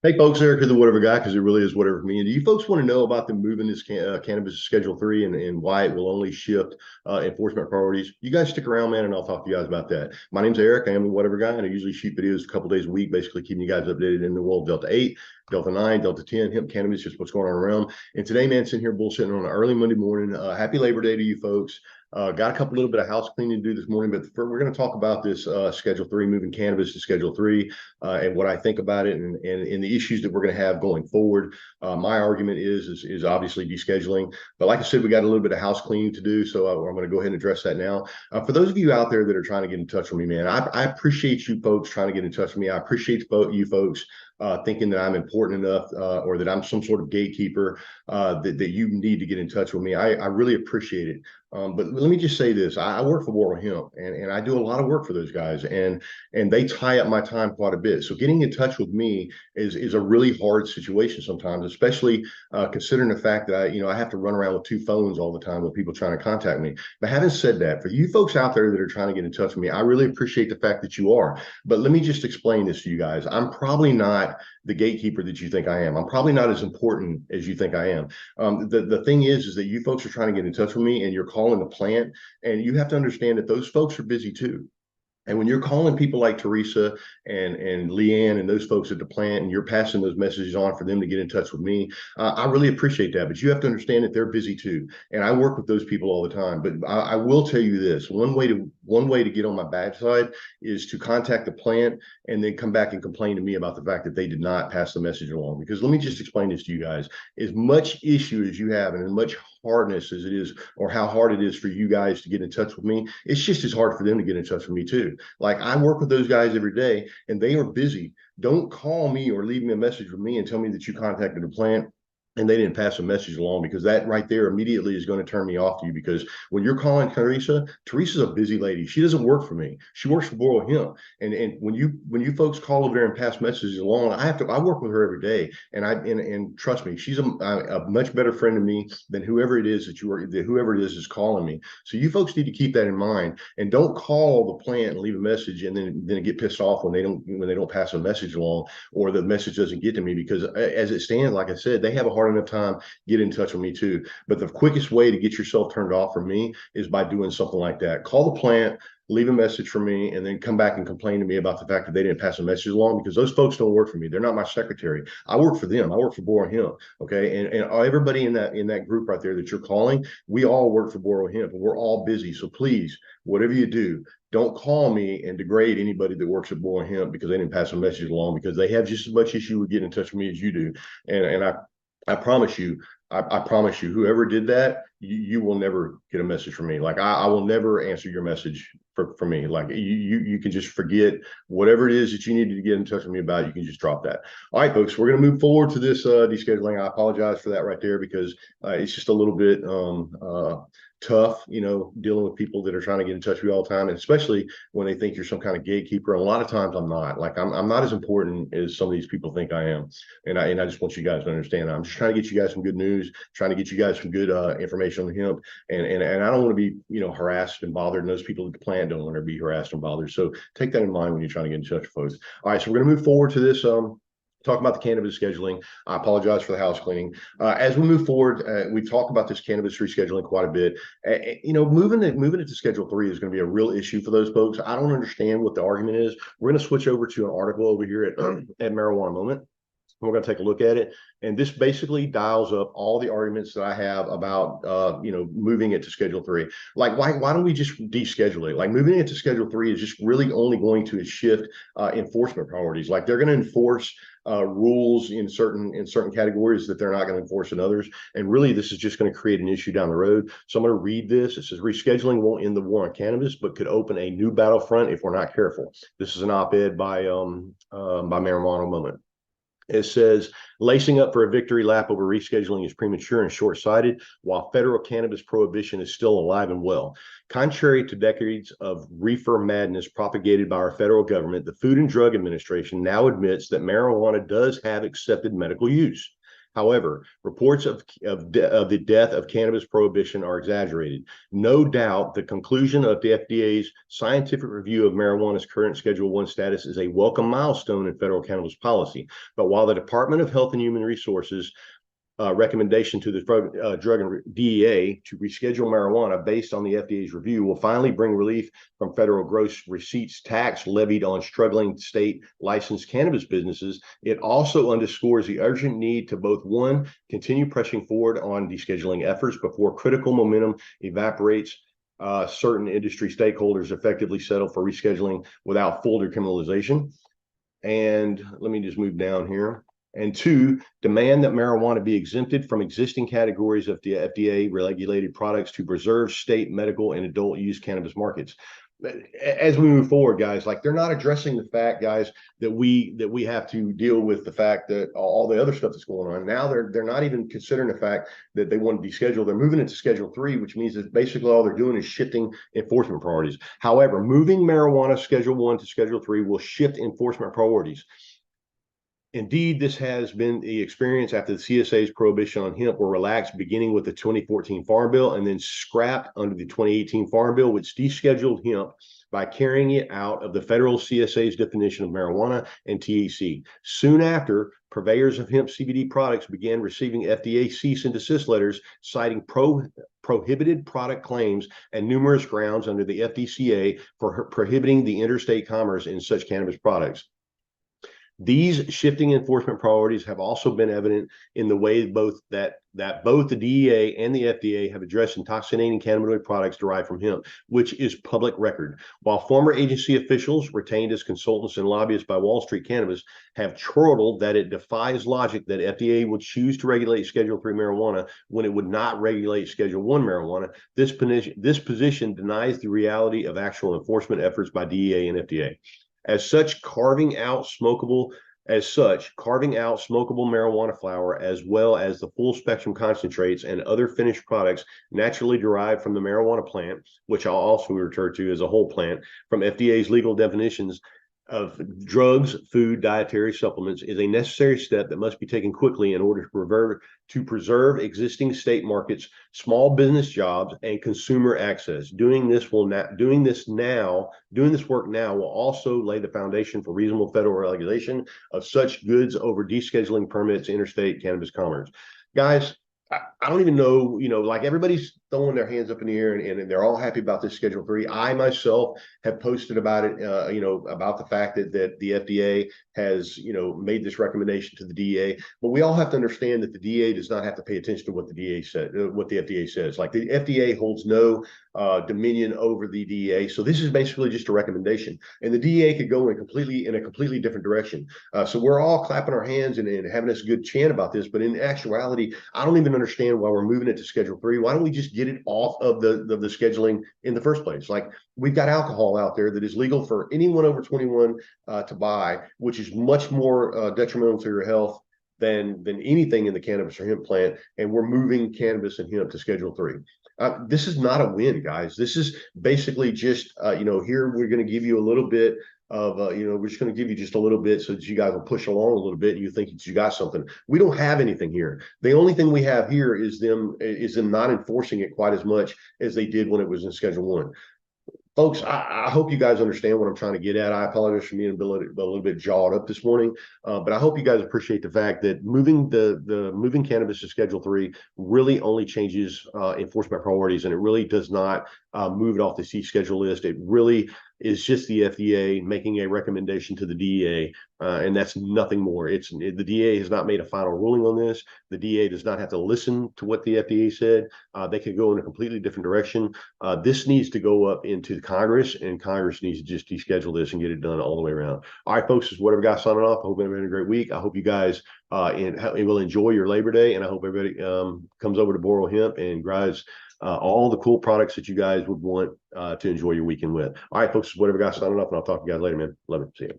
Hey folks, Eric here, the Whatever Guy, because it really is whatever for me. And do you folks want to know about them moving this cannabis to Schedule 3 and why it will only shift enforcement priorities? You guys stick around, man, and I'll talk to you guys about that. My name's Eric. I am the Whatever Guy, and I usually shoot videos a couple days a week, basically keeping you guys updated in the world Delta 8, Delta 9, Delta 10, hemp cannabis, just what's going on around. And today, man, sitting here bullshitting on an early Monday morning. Happy Labor Day to you folks. Got a little bit of house cleaning to do this morning, but we're going to talk about this Schedule 3, moving cannabis to Schedule 3, and what I think about it and the issues that we're going to have going forward. My argument is obviously descheduling, but like I said, we got a little bit of house cleaning to do, so I'm going to go ahead and address that now. For those of you out there that are trying to get in touch with me, man, I appreciate you folks trying to get in touch with me. I appreciate you folks thinking that I'm important enough or that I'm some sort of gatekeeper that you need to get in touch with me. I really appreciate it. But let me just say this. I work for Boral Hemp, and I do a lot of work for those guys, and they tie up my time quite a bit. So getting in touch with me is a really hard situation sometimes, especially considering the fact that I have to run around with two phones all the time with people trying to contact me. But having said that, for you folks out there that are trying to get in touch with me, I really appreciate the fact that you are. But let me just explain this to you guys. I'm probably not the gatekeeper that you think I am. I'm probably not as important as you think I am. The thing is that you folks are trying to get in touch with me and you're calling the plant, and you have to understand that those folks are busy too. And when you're calling people like Teresa and Leanne and those folks at the plant, and you're passing those messages on for them to get in touch with me, I really appreciate that. But you have to understand that they're busy too, and I work with those people all the time. But I will tell you this: one way to get on my bad side is to contact the plant and then come back and complain to me about the fact that they did not pass the message along. Because let me just explain this to you guys: as much issue as you have, and as much hardness as it is, or how hard it is for you guys to get in touch with me, it's just as hard for them to get in touch with me too. Like, I work with those guys every day and they are busy. Don't call me or leave me a message with me and tell me that you contacted the plant and they didn't pass a message along, because that right there immediately is going to turn me off to you. Because when you're calling Teresa's a busy lady. She doesn't work for me. She works for Boral Hemp. And when you folks call over there and pass messages along, I work with her every day. And trust me, she's a much better friend to me than whoever it is whoever it is calling me. So you folks need to keep that in mind, and don't call the plant and leave a message and then get pissed off when they don't pass a message along, or the message doesn't get to me. Because as it stands, like I said, they have a hard enough time get in touch with me too. But the quickest way to get yourself turned off from me is by doing something like that. Call the plant, leave a message for me, and then come back and complain to me about the fact that they didn't pass a message along, because those folks don't work for me. They're not my secretary. I work for them. I work for Boral Hemp. Okay. And everybody in that group right there that you're calling, we all work for Boral Hemp, and we're all busy. So please, whatever you do, don't call me and degrade anybody that works at Boral Hemp because they didn't pass a message along, because they have just as much issue with getting in touch with me as you do. And I promise you, I promise you, whoever did that, you will never get a message from me. Like, I will never answer your message for me. Like, you can just forget whatever it is that you needed to get in touch with me about. You can just drop that. All right, folks, we're going to move forward to this descheduling. I apologize for that right there, because it's just a little bit tough, dealing with people that are trying to get in touch with you all the time, and especially when they think you're some kind of gatekeeper. And a lot of times I'm not. Like, I'm not as important as some of these people think I am. And I just want you guys to understand that. I'm just trying to get you guys some good news, trying to get you guys some good information on hemp. And I don't want to be, harassed and bothered. And those people at the plant don't want to be harassed and bothered. So take that in mind when you're trying to get in touch with folks. All right, so we're going to move forward to this talk about the cannabis scheduling. I apologize for the house cleaning. As we move forward, we've talked about this cannabis rescheduling quite a bit. Moving it to Schedule 3 is going to be a real issue for those folks. I don't understand what the argument is. We're going to switch over to an article over here at Marijuana Moment. We're going to take a look at it. And this basically dials up all the arguments that I have about, moving it to Schedule 3. Like, why don't we just deschedule it? Like, moving it to Schedule 3 is just really only going to shift enforcement priorities. Like, they're going to enforce rules in certain categories that they're not going to enforce in others. And really, this is just going to create an issue down the road. So I'm going to read this. It says, rescheduling won't end the war on cannabis, but could open a new battlefront if we're not careful. This is an op-ed by Marijuana Moment. It says, lacing up for a victory lap over rescheduling is premature and short-sighted, while federal cannabis prohibition is still alive and well. Contrary to decades of reefer madness propagated by our federal government, the Food and Drug Administration now admits that marijuana does have accepted medical use. However, reports of the death of cannabis prohibition are exaggerated. No doubt the conclusion of the FDA's scientific review of marijuana's current Schedule 1 status is a welcome milestone in federal cannabis policy. But while the Department of Health and Human Resources recommendation to the drug and DEA to reschedule marijuana based on the FDA's review will finally bring relief from federal gross receipts tax levied on struggling state licensed cannabis businesses. It also underscores the urgent need to both, one, continue pressing forward on descheduling efforts before critical momentum evaporates. Certain industry stakeholders effectively settle for rescheduling without full decriminalization. And let me just move down here. And two, demand that marijuana be exempted from existing categories of the FDA regulated products to preserve state medical and adult use cannabis markets. As we move forward, guys, like they're not addressing the fact, guys, that we have to deal with the fact that all the other stuff that's going on. Now they're not even considering the fact that they want to deschedule. They're moving it to Schedule 3, which means that basically all they're doing is shifting enforcement priorities. However, moving marijuana Schedule 1 to Schedule 3 will shift enforcement priorities. Indeed, this has been the experience after the CSA's prohibition on hemp were relaxed beginning with the 2014 Farm Bill and then scrapped under the 2018 Farm Bill, which descheduled hemp by carrying it out of the federal CSA's definition of marijuana and THC. Soon after, purveyors of hemp CBD products began receiving FDA cease and desist letters citing prohibited product claims and numerous grounds under the FDCA for prohibiting the interstate commerce in such cannabis products. These shifting enforcement priorities have also been evident in the way both the DEA and the FDA have addressed intoxicating cannabinoid products derived from hemp, which is public record. While former agency officials retained as consultants and lobbyists by Wall Street Cannabis have chortled that it defies logic that FDA would choose to regulate Schedule 3 marijuana when it would not regulate Schedule 1 marijuana, this position denies the reality of actual enforcement efforts by DEA and FDA. As such, carving out smokable marijuana flower, as well as the full spectrum concentrates and other finished products naturally derived from the marijuana plant, which I'll also refer to as a whole plant, from FDA's legal definitions of drugs, food, dietary supplements, is a necessary step that must be taken quickly in order to preserve existing state markets, small business jobs, and consumer access. Doing this work now will also lay the foundation for reasonable federal regulation of such goods over descheduling permits interstate cannabis commerce. Guys, I don't even know, like everybody's throwing their hands up in the air and they're all happy about this Schedule 3. I myself have posted about it, about the fact that the FDA has, made this recommendation to the DEA. But we all have to understand that the DEA does not have to pay attention to what the DEA said, what the FDA says. Like the FDA holds no dominion over the DEA. So this is basically just a recommendation. And the DEA could go in a completely different direction. So we're all clapping our hands and having this good chant about this. But in actuality, I don't even understand why we're moving it to Schedule 3. Why don't we just get it off of the scheduling in the first place? Like we've got alcohol out there that is legal for anyone over 21 to buy, which is much more detrimental to your health than anything in the cannabis or hemp plant. And we're moving cannabis and hemp to Schedule 3. This is not a win, guys. This is basically just, here we're going to give you a little bit of, we're just going to give you just a little bit so that you guys will push along a little bit and you think that you got something. We don't have anything here. The only thing we have here is them not enforcing it quite as much as they did when it was in Schedule 1. Folks, I hope you guys understand what I'm trying to get at. I apologize for being a little bit jawed up this morning, but I hope you guys appreciate the fact that moving moving cannabis to Schedule 3 really only changes enforcement priorities, and it really does not move it off the C schedule list. It really is just the FDA making a recommendation to the DEA, and that's nothing more. The DEA has not made a final ruling on this. The DEA does not have to listen to what the FDA said. They could go in a completely different direction. This needs to go up into Congress, and Congress needs to just deschedule this and get it done all the way around. All right, folks, this is Thewhateverguy signing off. I hope everybody had a great week. I hope you guys will enjoy your Labor Day, and I hope everybody comes over to Boral Hemp and grabs all the cool products that you guys would want to enjoy your weekend with. All right, folks, this is Thewhateverguy signing off, and I'll talk to you guys later, man. Love it. See you.